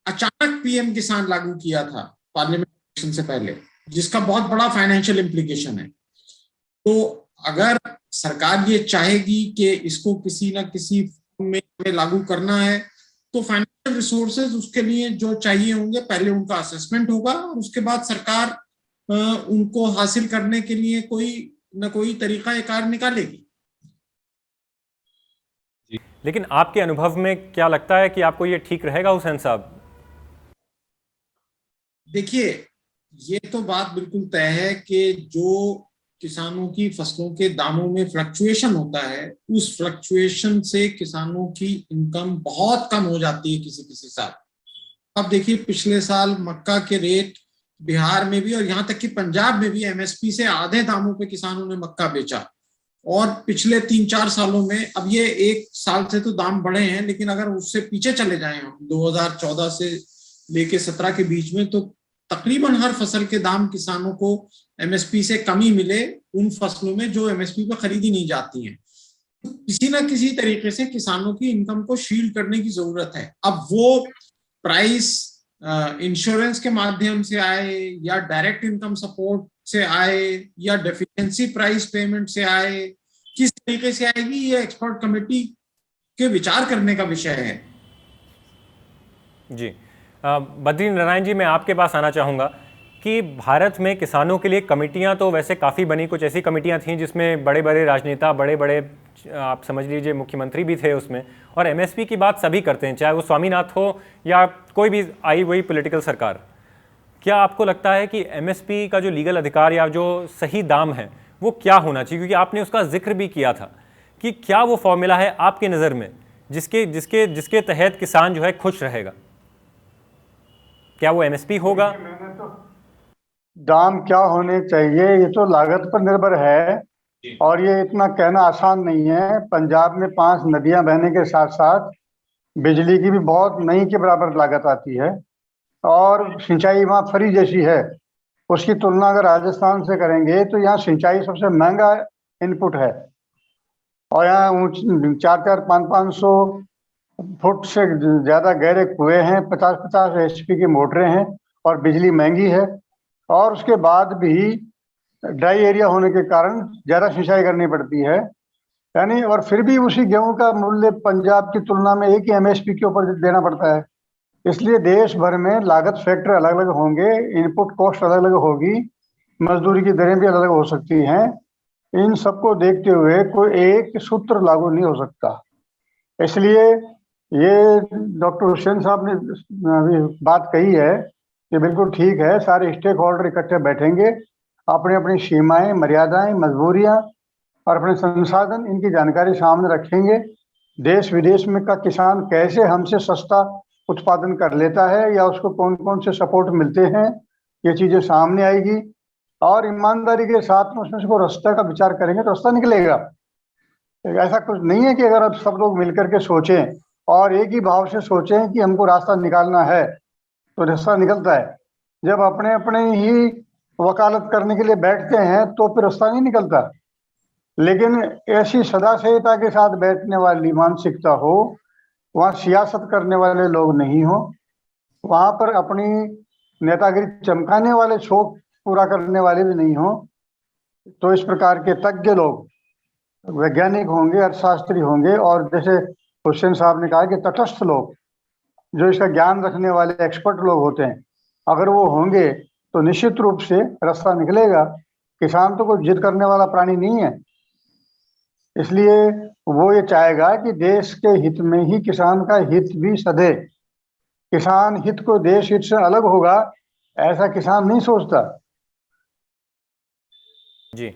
अचानक PM किसान लागू किया था पार्लियामेंट इलेक्शन से पहले, जिसका बहुत बड़ा फाइनेंशियल इम्प्लीकेशन है। तो अगर सरकार ये चाहेगी कि इसको किसी ना किसी फॉर्म में लागू करना है, तो फाइनेंशियल रिसोर्सेज उसके लिए जो चाहिए होंगे, पहले उनका असेसमेंट होगा और उसके बाद सरकार उनको हासिल करने के लिए कोई ना कोई तरीका कार निकालेगी। लेकिन आपके अनुभव में क्या लगता है कि आपको ये ठीक रहेगा हुसैन साहब? देखिए, ये तो बात बिल्कुल तय है कि जो किसानों की फसलों के दामों में फ्लक्चुएशन होता है, उस फ्लक्चुएशन से किसानों की इनकम बहुत कम हो जाती है किसी साल। अब देखिए, पिछले साल मक्का के रेट बिहार में भी और यहाँ तक कि पंजाब में भी MSP से आधे दामों पे किसानों ने मक्का बेचा। और पिछले 3-4 सालों में, अब ये 1 साल से तो दाम बढ़े हैं, लेकिन अगर उससे पीछे चले जाएं हम 2014 से लेके 17 के बीच में, तो तकरीबन हर फसल के दाम किसानों को MSP से कम ही मिले उन फसलों में जो MSP पर खरीदी नहीं जाती हैं। किसी ना किसी तरीके से किसानों की इनकम को शील्ड करने की जरूरत है। अब वो प्राइस इंश्योरेंस के माध्यम से आए या डायरेक्ट इनकम सपोर्ट से आए या डेफिशिएंसी प्राइस पेमेंट से आए, किस तरीके से आएगी, ये एक्सपर्ट कमेटी के विचार करने का विषय है। जी, बद्री नारायण जी, मैं आपके पास आना चाहूँगा कि भारत में किसानों के लिए कमेटियाँ तो वैसे काफ़ी बनी, कुछ ऐसी कमेटियाँ थीं जिसमें बड़े बड़े राजनेता, बड़े बड़े आप समझ लीजिए मुख्यमंत्री भी थे उसमें, और MSP की बात सभी करते हैं, चाहे वो स्वामीनाथ हो या कोई भी आई हुई पॉलिटिकल सरकार। क्या आपको लगता है कि MSP का जो लीगल अधिकार या जो सही दाम है वो क्या होना चाहिए? क्योंकि आपने उसका जिक्र भी किया था कि क्या वो फॉर्मूला है आपकी नज़र में जिसके जिसके जिसके तहत किसान जो है खुश रहेगा? क्या वो MSP होगा? दाम क्या होने चाहिए ये तो लागत पर निर्भर है, और ये इतना कहना आसान नहीं है। पंजाब में 5 नदियां बहने के साथ साथ बिजली की भी बहुत नहीं के बराबर लागत आती है, और सिंचाई वहाँ फ्री जैसी है। उसकी तुलना अगर राजस्थान से करेंगे तो यहाँ सिंचाई सबसे महंगा इनपुट है, और यहाँ 4-4, 500-500 फुट से ज़्यादा गहरे कुएं हैं, 50-50 HP की मोटरें हैं, और बिजली महंगी है। और उसके बाद भी ड्राई एरिया होने के कारण ज़्यादा सिंचाई करनी पड़ती है, यानी, और फिर भी उसी गेहूं का मूल्य पंजाब की तुलना में एक ही MSP के ऊपर देना पड़ता है। इसलिए देश भर में लागत फैक्टर अलग अलग होंगे, इनपुट कॉस्ट अलग अलग होगी, मजदूरी की दरें भी अलग अलग हो सकती हैं। इन सबको देखते हुए कोई एक सूत्र लागू नहीं हो सकता। इसलिए ये डॉक्टर हुसैन साहब ने अभी बात कही है कि बिल्कुल ठीक है, सारे स्टेक होल्डर इकट्ठे बैठेंगे, अपनी अपनी सीमाएं, मर्यादाएं, मजबूरियां और अपने संसाधन, इनकी जानकारी सामने रखेंगे। देश विदेश में का किसान कैसे हमसे सस्ता उत्पादन कर लेता है या उसको कौन कौन से सपोर्ट मिलते हैं, ये चीजें सामने आएगी, और ईमानदारी के साथ में उसमें से कोई रास्ता का विचार करेंगे तो रास्ता निकलेगा। ऐसा कुछ नहीं है कि अगर अब सब लोग मिलकर के सोचें और एक ही भाव से सोचें कि हमको रास्ता निकालना है तो रास्ता निकलता है। जब अपने अपने ही वकालत करने के लिए बैठते हैं तो फिर रास्ता नहीं निकलता। लेकिन ऐसी सदाशयता के साथ बैठने वाली मानसिकता हो, वहाँ सियासत करने वाले लोग नहीं हो, वहाँ पर अपनी नेतागिरी चमकाने वाले, शौक पूरा करने वाले भी नहीं हो, तो इस प्रकार के तज्ञ लोग, वैज्ञानिक होंगे, अर्थशास्त्री होंगे, और जैसे हुसैन साहब ने कहा कि तटस्थ लोग, जो इसका ज्ञान रखने वाले एक्सपर्ट लोग होते हैं, अगर वो होंगे तो निश्चित रूप से रास्ता निकलेगा। किसान तो कोई जिद करने वाला प्राणी नहीं है, इसलिए वो ये चाहेगा कि देश के हित में ही किसान का हित भी सधे। किसान हित को देश हित से अलग होगा, ऐसा किसान नहीं सोचता। जी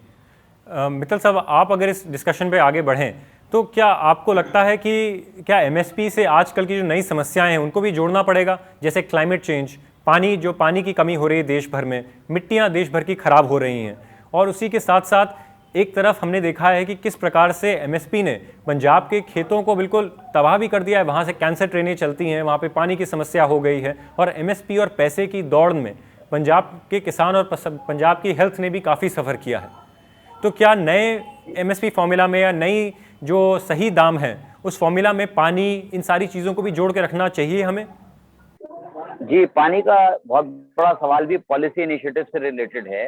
मित्तल साहब, आप अगर इस डिस्कशन पे आगे बढ़ें तो क्या आपको लगता है कि क्या MSP से आजकल की जो नई समस्याएं हैं उनको भी जोड़ना पड़ेगा, जैसे क्लाइमेट चेंज, पानी की कमी हो रही है देश भर में, मिट्टियां देश भर की खराब हो रही हैं, और उसी के साथ साथ एक तरफ हमने देखा है कि किस प्रकार से MSP ने पंजाब के खेतों को बिल्कुल तबाह भी कर दिया है। वहाँ से कैंसर ट्रेनें चलती हैं, वहाँ पे पानी की समस्या हो गई है, और MSP और पैसे की दौड़ में पंजाब के किसान और पंजाब की हेल्थ ने भी काफ़ी सफ़र किया है। तो क्या नए MSP फॉर्मूला में या नई जो सही दाम है उस फॉर्मूला में पानी, इन सारी चीज़ों को भी जोड़ के रखना चाहिए हमें? जी, पानी का बहुत बड़ा सवाल भी पॉलिसी इनिशिएटिव से रिलेटेड है,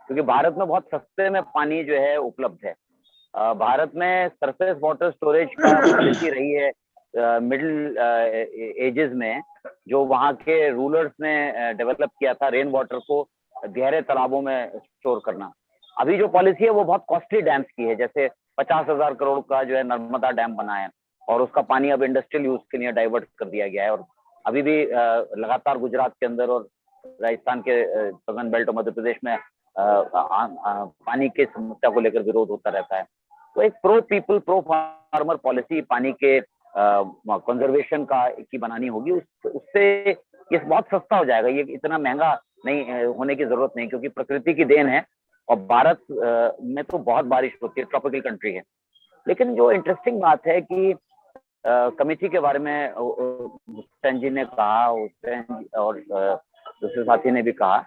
क्योंकि भारत में बहुत सस्ते में पानी जो है उपलब्ध है। भारत में सरफेस वाटर स्टोरेज का पॉलिसी रही है मिडिल एजेस में, जो वहाँ के रूलर्स ने डेवलप किया था, रेन वाटर को गहरे तालाबों में स्टोर करना। अभी जो पॉलिसी है वो बहुत कॉस्टली डैम्स की है, जैसे 50,000 करोड़ का जो है नर्मदा डैम बना है, और उसका पानी अब इंडस्ट्रियल यूज के लिए डाइवर्ट कर दिया गया है। और अभी भी लगातार गुजरात के अंदर और राजस्थान के सदर्न बेल्ट और मध्य प्रदेश में पानी की समस्या को लेकर विरोध होता रहता है। तो एक pro people pro farmer policy पानी के कंजर्वेशन की बनानी होगी। उससे ये बहुत सस्ता हो जाएगा, ये इतना महंगा नहीं होने की जरूरत नहीं, क्योंकि प्रकृति की देन है, और भारत में तो बहुत बारिश होती है, ट्रॉपिकल कंट्री है। लेकिन जो इंटरेस्टिंग बात है कि कमेटी के बारे में हुसैन जी ने कहा, हुसैन और दूसरे साथी ने भी कहा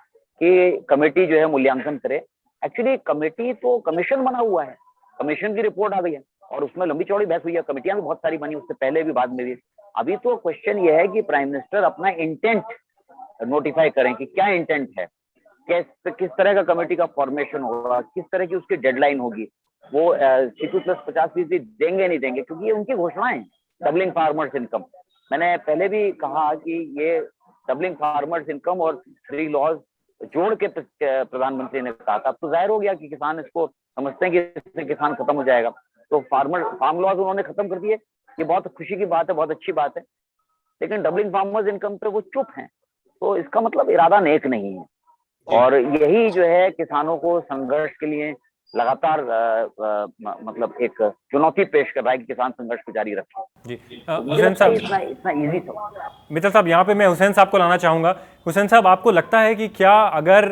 कि कमेटी जो है मूल्यांकन करे। एक्चुअली कमेटी तो कमीशन बना हुआ है, कमीशन की रिपोर्ट आ गई है, और उसमें लंबी चौड़ी बहस हुई है। कमेटियां भी बहुत सारी बनी, उससे पहले भी बाद में भी। अभी तो क्वेश्चन ये है कि प्राइम मिनिस्टर अपना इंटेंट नोटिफाई करें कि क्या इंटेंट है, किस तरह का कमेटी का फॉर्मेशन होगा, किस तरह की उसकी डेडलाइन होगी, वो CP+50% देंगे नहीं देंगे, क्योंकि ये उनकी घोषणाएं हैं। डबलिंग फार्मर्स इनकम, मैंने पहले भी कहा कि ये डबलिंग फार्मर्स इनकम और 3 लॉज जोड़ के प्रधानमंत्री ने कहा था। अब तो जाहिर हो गया कि किसान इसको समझते हैं कि इससे किसान खत्म हो जाएगा, तो फार्म लॉज उन्होंने खत्म कर दिए। ये बहुत खुशी की बात है, बहुत अच्छी बात है। लेकिन डबलिंग फार्मर्स इनकम पे वो चुप हैं, तो इसका मतलब इरादा नेक नहीं है। और यही जो है किसानों को संघर्ष के लिए लगातार मतलब एक चुनौती पेश कर रहा है कि किसान संघर्ष को जारी रखें। जी हुसैन साहब, इतना इजी था। मित्तल साहब, यहाँ पे मैं हुसैन साहब को लाना चाहूँगा। हुसैन साहब, आपको लगता है कि क्या अगर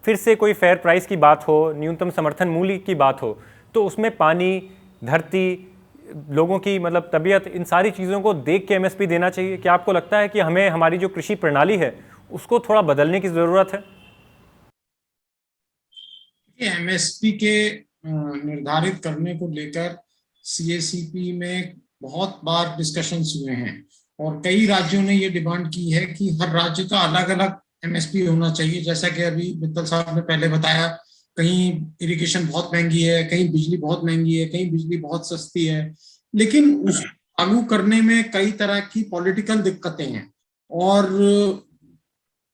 फिर से कोई फेयर प्राइस की बात हो, न्यूनतम समर्थन मूल्य की बात हो, तो उसमें पानी, धरती, लोगों की मतलब तबीयत, इन सारी चीज़ों को देख के MSP देना चाहिए? क्या आपको लगता है कि हमें हमारी जो कृषि प्रणाली है उसको थोड़ा बदलने की ज़रूरत है? एमएसपी के निर्धारित करने को लेकर सीएसीपी में बहुत बार डिस्कशंस हुए हैं और कई राज्यों ने ये डिमांड की है कि हर राज्य का अलग अलग एमएसपी होना चाहिए। जैसा कि अभी मित्तल साहब ने पहले बताया, कहीं इरिगेशन बहुत महंगी है, कहीं बिजली बहुत महंगी है, कहीं बिजली बहुत सस्ती है, लेकिन उस लागू करने में कई तरह की पॉलिटिकल दिक्कतें हैं और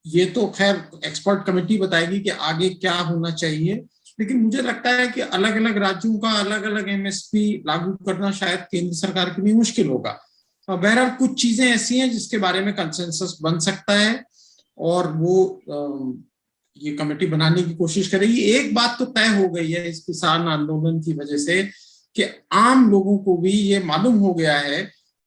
ये तो खैर एक्सपर्ट कमेटी बताएगी कि आगे क्या होना चाहिए। लेकिन मुझे लगता है कि अलग अलग राज्यों का अलग अलग एमएसपी लागू करना शायद केंद्र सरकार के लिए मुश्किल होगा। बहरहाल कुछ चीजें ऐसी हैं जिसके बारे में कंसेंसस बन सकता है और वो ये कमेटी बनाने की कोशिश करेगी। एक बात तो तय हो गई है इस किसान आंदोलन की वजह से कि आम लोगों को भी ये मालूम हो गया है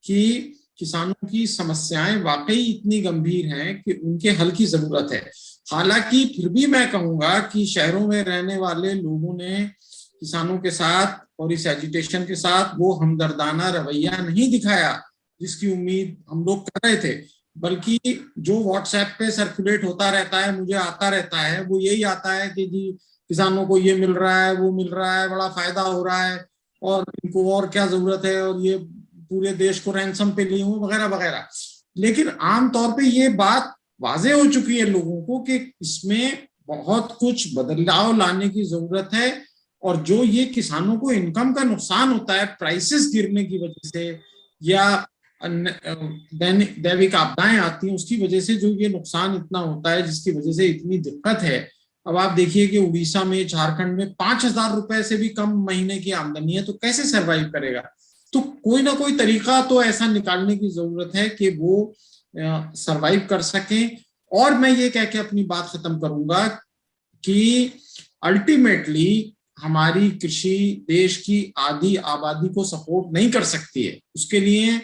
कि किसानों की समस्याएं वाकई इतनी गंभीर हैं कि उनके हल की जरूरत है। हालांकि फिर भी मैं कहूंगा कि शहरों में रहने वाले लोगों ने किसानों के साथ और इस एजिटेशन के साथ वो हमदर्दाना रवैया नहीं दिखाया जिसकी उम्मीद हम लोग कर रहे थे, बल्कि जो व्हाट्सएप पे सर्कुलेट होता रहता है, मुझे आता रहता है, वो यही आता है कि जी किसानों को ये मिल रहा है, वो मिल रहा है, बड़ा फायदा हो रहा है और इनको और क्या जरूरत है और ये पूरे देश को रैंसम पे लिए हुए वगैरह वगैरह। लेकिन आमतौर पे ये बात वाजे हो चुकी है लोगों को कि इसमें बहुत कुछ बदलाव लाने की जरूरत है और जो ये किसानों को इनकम का नुकसान होता है प्राइसेस गिरने की वजह से या दैविक आपदाएं आती हैं उसकी वजह से जो ये नुकसान इतना होता है जिसकी वजह से इतनी दिक्कत है। अब आप देखिए कि उड़ीसा में, झारखंड में 5,000 रुपए से भी कम महीने की आमदनी है, तो कैसे सरवाइव करेगा? तो कोई ना कोई तरीका तो ऐसा निकालने की जरूरत है कि वो सरवाइव कर सकें। और मैं ये कह के अपनी बात खत्म करूंगा कि अल्टीमेटली हमारी कृषि देश की आधी आबादी को सपोर्ट नहीं कर सकती है। उसके लिए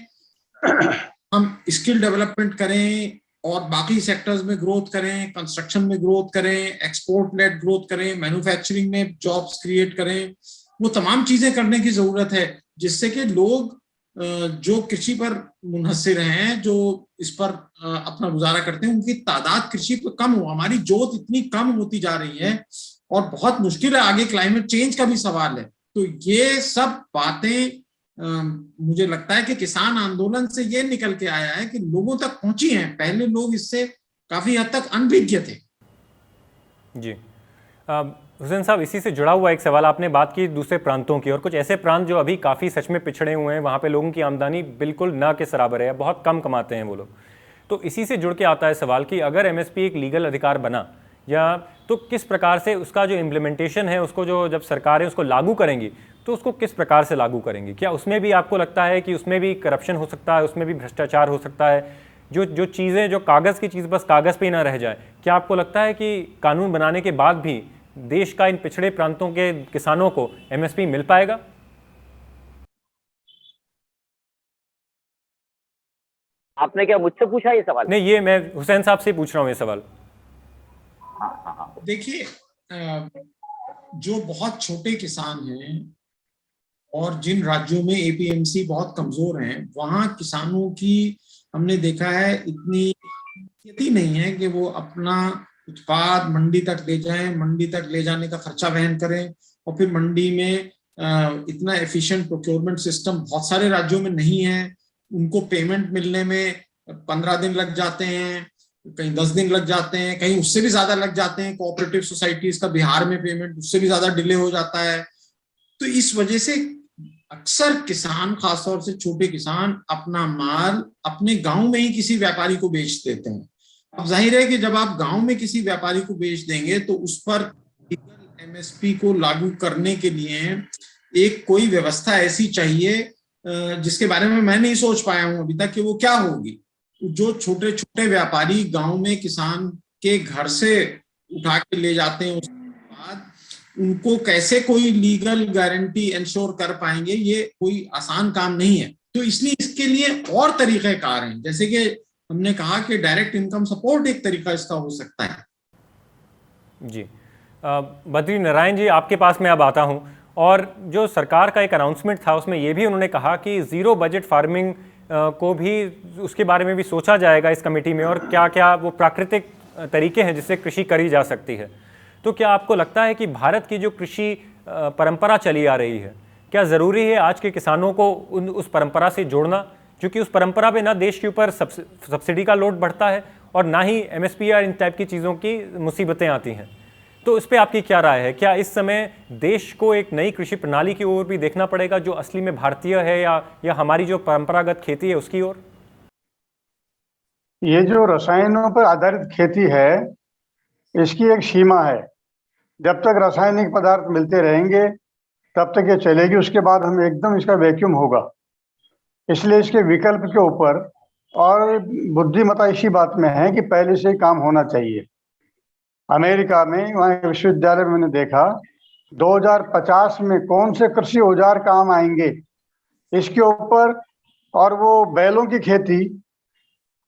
हम स्किल डेवलपमेंट करें और बाकी सेक्टर्स में ग्रोथ करें, कंस्ट्रक्शन में ग्रोथ करें, एक्सपोर्ट लेड ग्रोथ करें, मैन्युफैक्चरिंग में जॉब्स क्रिएट करें, वो तमाम चीजें करने की जरूरत है जिससे कि लोग जो कृषि पर मुनहसिर हैं, जो इस पर अपना गुजारा करते हैं, उनकी तादाद कृषि पर कम हो। हमारी जोत इतनी कम होती जा रही है और बहुत मुश्किल है, आगे क्लाइमेट चेंज का भी सवाल है। तो ये सब बातें मुझे लगता है कि किसान आंदोलन से ये निकल के आया है कि लोगों तक पहुंची हैं। पहले लोग इससे काफी हद तक अनभिज्ञ थे। जी हुसैन साहब, इसी से जुड़ा हुआ एक सवाल, आपने बात की दूसरे प्रांतों की और कुछ ऐसे प्रांत जो अभी काफ़ी सच में पिछड़े हुए हैं, वहाँ पे लोगों की आमदनी बिल्कुल ना के बराबर है, बहुत कम कमाते हैं वो लोग। तो इसी से जुड़ के आता है सवाल कि अगर एमएसपी एक लीगल अधिकार बना या तो किस प्रकार से उसका जो इम्प्लीमेंटेशन है उसको जो जब सरकारें उसको लागू करेंगी तो उसको किस प्रकार से लागू करेंगी? क्या उसमें भी आपको लगता है कि उसमें भी करप्शन हो सकता है, उसमें भी भ्रष्टाचार हो सकता है? जो चीज़ें जो कागज़ की चीज़ बस कागज़ पे ही ना रह जाए, क्या आपको लगता है कि कानून बनाने के बाद भी देश का इन पिछड़े प्रांतों के किसानों को एमएसपी मिल पाएगा? आपने क्या मुझसे पूछा ये सवाल? नहीं, ये मैं हुसैन साहब से पूछ रहा हूँ ये सवाल। देखिए, जो बहुत छोटे किसान हैं और जिन राज्यों में एपीएमसी बहुत कमजोर हैं, वहां किसानों की हमने देखा है इतनी स्थिति नहीं है कि वो अपना उत्पाद मंडी तक ले जाएं, मंडी तक ले जाने का खर्चा वहन करें और फिर मंडी में इतना एफिशिएंट प्रोक्योरमेंट सिस्टम बहुत सारे राज्यों में नहीं है। उनको पेमेंट मिलने में 15 दिन लग जाते हैं, कहीं 10 दिन लग जाते हैं, कहीं उससे भी ज्यादा लग जाते हैं। कोऑपरेटिव सोसाइटीज का बिहार में पेमेंट उससे भी ज्यादा डिले हो जाता है। तो इस वजह से अक्सर किसान, खासतौर से छोटे किसान, अपना माल अपने गांव में ही किसी व्यापारी को बेच देते हैं। अब जाहिर है कि जब आप गांव में किसी व्यापारी को बेच देंगे तो उस पर एमएसपी को लागू करने के लिए एक कोई व्यवस्था ऐसी चाहिए जिसके बारे में मैं नहीं सोच पाया हूं अभी तक कि वो क्या होगी। जो छोटे छोटे व्यापारी गांव में किसान के घर से उठा के ले जाते हैं, उसके बाद उनको कैसे कोई लीगल गारंटी इंश्योर कर पाएंगे, ये कोई आसान काम नहीं है। तो इसलिए इसके लिए और तरीक़ेकार हैं, जैसे कि हमने कहा कि डायरेक्ट इनकम सपोर्ट एक तरीका इसका हो सकता है। जी बद्री नारायण जी, आपके पास मैं अब आता हूं। और जो सरकार का एक अनाउंसमेंट था उसमें ये भी उन्होंने कहा कि ज़ीरो बजट फार्मिंग को भी, उसके बारे में भी सोचा जाएगा इस कमेटी में, और क्या क्या वो प्राकृतिक तरीके हैं जिससे कृषि करी जा सकती है। तो क्या आपको लगता है कि भारत की जो कृषि परंपरा चली आ रही है, क्या ज़रूरी है आज के किसानों को उस परंपरा से जोड़ना, क्योंकि उस परंपरा पे ना देश के ऊपर सब्सिडी का लोड बढ़ता है और ना ही एमएसपी या इन टाइप की चीज़ों की मुसीबतें आती हैं। तो इस पे आपकी क्या राय है? क्या इस समय देश को एक नई कृषि प्रणाली की ओर भी देखना पड़ेगा जो असली में भारतीय है, या हमारी जो परंपरागत खेती है उसकी ओर? ये जो रसायनों पर आधारित खेती है, इसकी एक सीमा है। जब तक रासायनिक पदार्थ मिलते रहेंगे तब तक ये चलेगी, उसके बाद हम एकदम इसका वैक्यूम होगा। इसलिए इसके विकल्प के ऊपर और बुद्धिमत्ता इसी बात में है कि पहले से ही काम होना चाहिए। अमेरिका में वहाँ विश्वविद्यालय में मैंने देखा 2050 में कौन से कृषि औजार काम आएंगे इसके ऊपर, और वो बैलों की खेती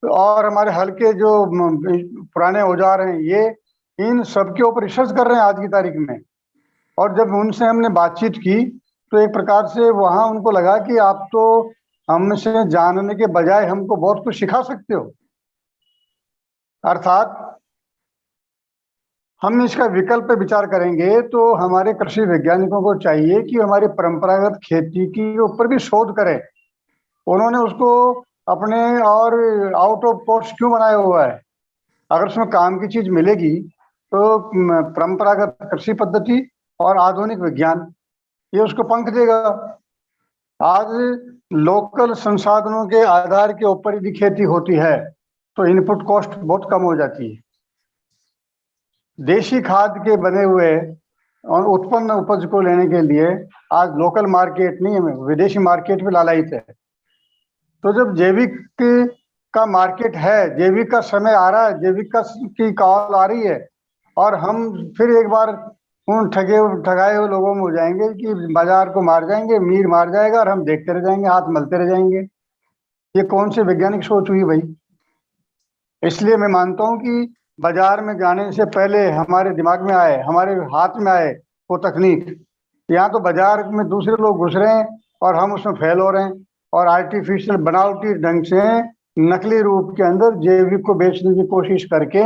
और हमारे हल्के जो पुराने औजार हैं, ये इन सब के ऊपर रिसर्च कर रहे हैं आज की तारीख में। और जब उनसे हमने बातचीत की तो एक प्रकार से वहाँ उनको लगा कि आप तो हमसे जानने के बजाय हमको बहुत कुछ सिखा सकते हो। अर्थात हम इसका विकल्प पे विचार करेंगे तो हमारे कृषि वैज्ञानिकों को चाहिए कि हमारी परंपरागत खेती के ऊपर भी शोध करें। उन्होंने उसको अपने और आउट ऑफ कोर्स क्यों बनाया हुआ है? अगर उसमें काम की चीज मिलेगी तो परंपरागत कृषि पद्धति और आधुनिक विज्ञान ये उसको पंख देगा। आज लोकल संसाधनों के आधार के ऊपर यदि खेती होती है तो इनपुट कॉस्ट बहुत कम हो जाती है। देशी खाद के बने हुए और उत्पन्न उपज को लेने के लिए आज लोकल मार्केट नहीं है, विदेशी मार्केट में लालायित है। तो जब जैविक का मार्केट है, जैविक का समय आ रहा है, जैविक का की कॉल आ रही है, और हम फिर एक बार उन ठगाए हुए लोगों में हो जाएंगे कि बाजार को मार जाएंगे, मीर मार जाएगा और हम देखते रह जाएंगे, हाथ मलते रह जाएंगे। ये कौन सी वैज्ञानिक सोच हुई भाई? इसलिए मैं मानता हूं कि बाजार में जाने से पहले हमारे दिमाग में आए, हमारे हाथ में आए वो तकनीक। यहाँ तो बाजार में दूसरे लोग घुस रहे हैं और हम उसमें फेल हो रहे हैं, और आर्टिफिशियल बनावटी ढंग से नकली रूप के अंदर जैविक को बेचने की कोशिश करके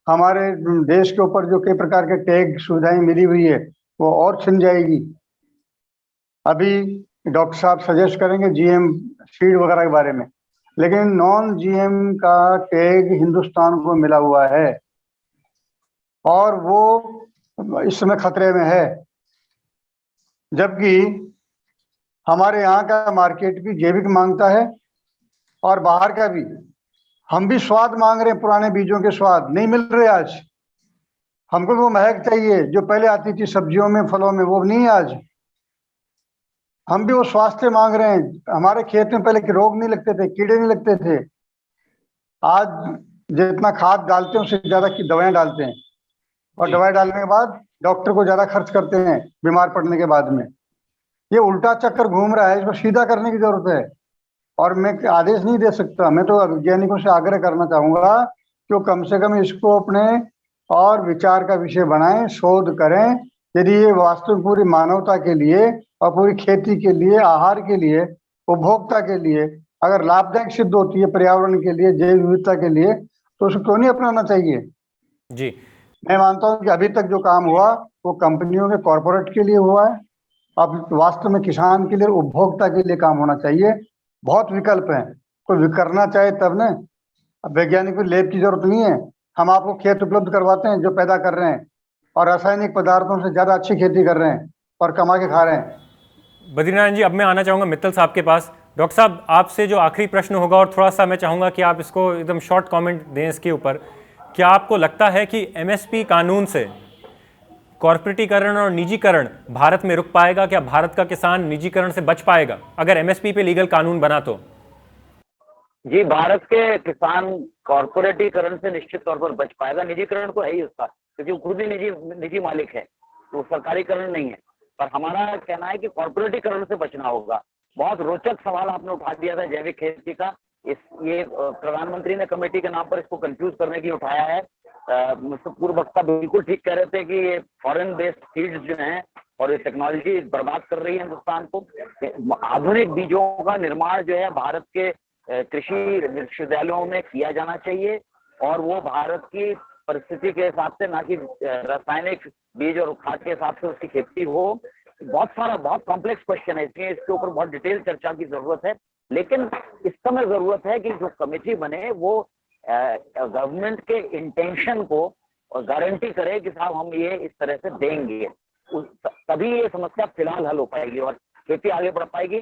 हमारे देश के ऊपर जो कई प्रकार के टैग सुविधाएं मिली हुई है वो और छिन जाएगी। अभी डॉक्टर साहब सजेस्ट करेंगे जीएम सीड वगैरह के बारे में, लेकिन नॉन जीएम का टैग हिंदुस्तान को मिला हुआ है और वो इस समय खतरे में है। जबकि हमारे यहाँ का मार्केट भी जैविक मांगता है और बाहर का भी। हम भी स्वाद मांग रहे हैं, पुराने बीजों के स्वाद नहीं मिल रहे आज। हमको वो महक चाहिए जो पहले आती थी सब्जियों में, फलों में, वो नहीं है आज। हम भी वो स्वास्थ्य मांग रहे हैं। हमारे खेत में पहले रोग नहीं लगते थे, कीड़े नहीं लगते थे। आज जितना खाद डालते हैं उससे ज्यादा की दवाएं डालते हैं, और दवाई डालने के बाद डॉक्टर को ज्यादा खर्च करते हैं बीमार पड़ने के बाद में। ये उल्टा चक्कर घूम रहा है, इसको सीधा करने की जरूरत है। और मैं आदेश नहीं दे सकता, मैं तो वैज्ञानिकों से आग्रह करना चाहूंगा कि वो कम से कम इसको अपने और विचार का विषय बनाएं, शोध करें। यदि ये वास्तविक पूरी मानवता के लिए और पूरी खेती के लिए, आहार के लिए, उपभोक्ता के लिए अगर लाभदायक सिद्ध होती है, पर्यावरण के लिए, जैव विविधता के लिए, तो उसको क्यों नहीं अपनाना चाहिए? जी, मैं मानता हूं कि अभी तक जो काम हुआ वो कंपनियों के कॉरपोरेट के लिए हुआ है। अब वास्तव में किसान के लिए, उपभोक्ता के लिए काम होना चाहिए। बहुत विकल्प हैं, कोई करना चाहे तब न। अब वैज्ञानिक को लैब की जरूरत नहीं है, हम आपको खेत उपलब्ध करवाते हैं जो पैदा कर रहे हैं और रासायनिक पदार्थों से ज्यादा अच्छी खेती कर रहे हैं और कमा के खा रहे हैं। बद्रीनारायण जी, अब मैं आना चाहूँगा मित्तल साहब के पास। डॉक्टर साहब, आपसे जो आखिरी प्रश्न होगा, और थोड़ा सा मैं चाहूँगा कि आप इसको एकदम शॉर्ट कमेंट दें इसके ऊपर। क्या आपको लगता है कि एमएसपी कानून से कॉर्पोरेटीकरण और निजीकरण भारत में रुक पाएगा? क्या भारत का किसान निजीकरण से बच पाएगा अगर एमएसपी पे लीगल कानून बना तो? जी, भारत के किसान कॉर्पोरेटीकरण से निश्चित तौर पर बच पाएगा। निजीकरण तो है ही उसका, क्योंकि वो खुद ही निजी मालिक है, तो सरकारीकरण नहीं है। पर हमारा कहना है कि कॉर्पोरेटीकरण से बचना होगा। बहुत रोचक सवाल आपने उठा दिया था जैविक खेती का। ये प्रधानमंत्री ने कमेटी के नाम पर इसको कंफ्यूज करने के लिए उठाया है। मुझसे पूर्व वक्ता बिल्कुल ठीक कह रहे थे कि ये फॉरेन बेस्ड सीड्स जो हैं और ये टेक्नोलॉजी बर्बाद कर रही है हिंदुस्तान को। आधुनिक बीजों का निर्माण जो है भारत के कृषि विश्वविद्यालयों में किया जाना चाहिए, और वो भारत की परिस्थिति के हिसाब से, ना कि रासायनिक बीज और खाद के हिसाब से उसकी खेती हो। बहुत कॉम्प्लेक्स क्वेश्चन है, इसलिए इसके ऊपर बहुत डिटेल चर्चा की जरूरत है। लेकिन इस समय जरूरत है कि जो कमेटी बने वो गवर्नमेंट के इंटेंशन को और गारंटी करे कि साहब हम ये इस तरह से देंगे, तभी ये समस्या फिलहाल हल हो पाएगी और खेती आगे बढ़ पाएगी।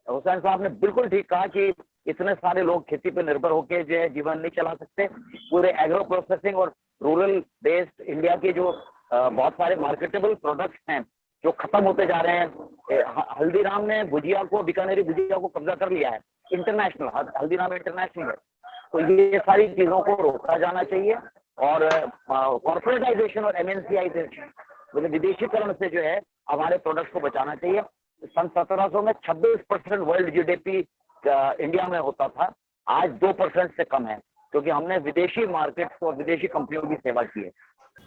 हुसैन साहब ने बिल्कुल ठीक कहा कि इतने सारे लोग खेती पे निर्भर होकर जो है जीवन नहीं चला सकते। पूरे एग्रो प्रोसेसिंग और रूरल बेस्ड इंडिया के जो बहुत सारे मार्केटेबल प्रोडक्ट्स हैं जो खत्म होते जा रहे हैं। हल्दीराम ने भुजिया को, बीकानेरी भुजिया को कब्जा कर लिया है, इंटरनेशनल, हल्दीराम इंटरनेशनल है। तो ये सारी चीजों को रोका जाना चाहिए और कॉर्पोरेटाइजेशन और एमएनसीआइजेशन, मतलब विदेशीकरण से जो है हमारे प्रोडक्ट्स को बचाना चाहिए। सन 1700 में 26% वर्ल्ड जीडीपी इंडिया में होता था, आज 2% से कम है, क्योंकि हमने विदेशी मार्केट्स और विदेशी कंपनियों की सेवा की है।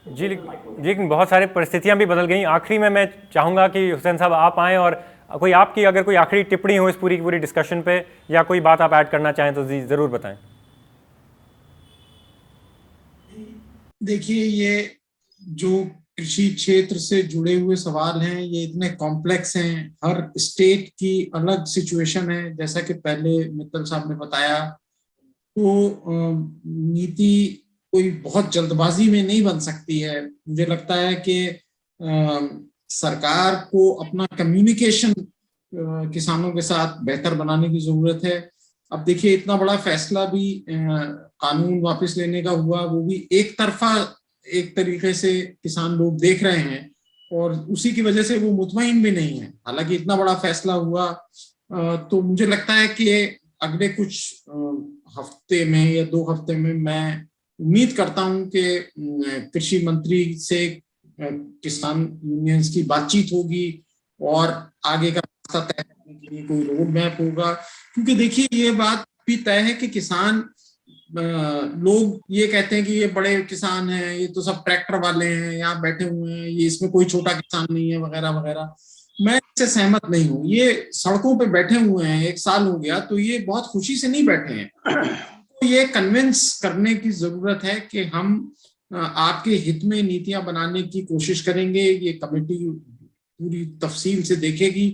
जी, लेकिन बहुत सारी परिस्थितियां भी बदल गई। आखिरी में मैं चाहूँगा कि हुसैन साहब आप आएँ और कोई आपकी अगर कोई आखिरी टिप्पणी हो इस पूरी की पूरी डिस्कशन पे, या कोई बात आप ऐड करना चाहें तो ज़रूर बताएं। देखिए, ये जो कृषि क्षेत्र से जुड़े हुए सवाल हैं ये इतने कॉम्प्लेक्स हैं, हर स्टेट की अलग सिचुएशन है। जैसा कि पहले मित्तल साहब ने बताया, तो नीति कोई बहुत जल्दबाजी में नहीं बन सकती है। मुझे लगता है कि सरकार को अपना कम्युनिकेशन किसानों के साथ बेहतर बनाने की जरूरत है। अब देखिए, इतना बड़ा फैसला भी कानून वापस लेने का हुआ, वो भी एक तरफा एक तरीके से किसान लोग देख रहे हैं और उसी की वजह से वो मुतमईन भी नहीं है। हालांकि इतना बड़ा फैसला हुआ, तो मुझे लगता है कि अगले कुछ हफ्ते में या 2 हफ्ते में मैं उम्मीद करता हूं कि कृषि मंत्री से किसान यूनियंस की बातचीत होगी और आगे का रास्ता तय करने के लिए कोई रोड मैप होगा। क्योंकि देखिए, ये बात भी तय है कि किसान, लोग ये कहते हैं कि ये बड़े किसान हैं, ये तो सब ट्रैक्टर वाले हैं, यहाँ बैठे हुए हैं, ये इसमें कोई छोटा किसान नहीं है वगैरह वगैरह। मैं इससे सहमत नहीं हूँ। ये सड़कों पे बैठे हुए हैं, 1 साल हो गया, तो ये बहुत खुशी से नहीं बैठे हैं। तो ये कन्विंस करने की जरूरत है कि हम आपके हित में नीतियां बनाने की कोशिश करेंगे। ये कमेटी पूरी तफसील से देखेगी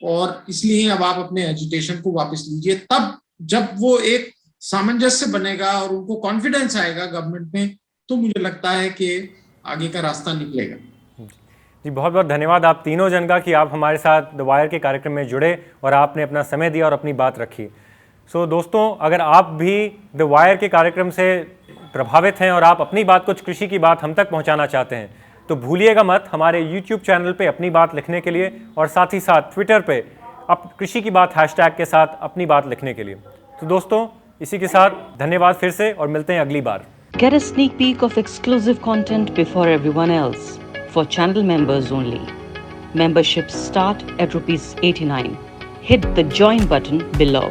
और इसलिए अब आप अपने एजुटेशन को वापस लीजिए। तब जब वो एक सामंजस्य बनेगा और उनको कॉन्फिडेंस आएगा गवर्नमेंट में, तो मुझे लगता है कि आगे का रास्ता निकलेगा। जी, बहुत बहुत धन्यवाद आप तीनों जन का कि आप हमारे साथ द वायर के कार्यक्रम में जुड़े और आपने अपना समय दिया और अपनी बात रखी। सो दोस्तों, अगर आप भी द वायर के कार्यक्रम से प्रभावित हैं और आप अपनी बात, कुछ कृषि की बात हम तक पहुंचाना चाहते हैं, तो भूलिएगा मत हमारे YouTube चैनल पे अपनी बात लिखने के लिए और साथ ही साथ ट्विटर पे कृषि की बात हैशटैग के साथ अपनी बात लिखने के लिए। तो दोस्तों, इसी के साथ धन्यवाद फिर से और मिलते हैं अगली बार। Get a sneak peek of exclusive content before everyone else for channel members only. Memberships start at ₹89. Hit the join button below.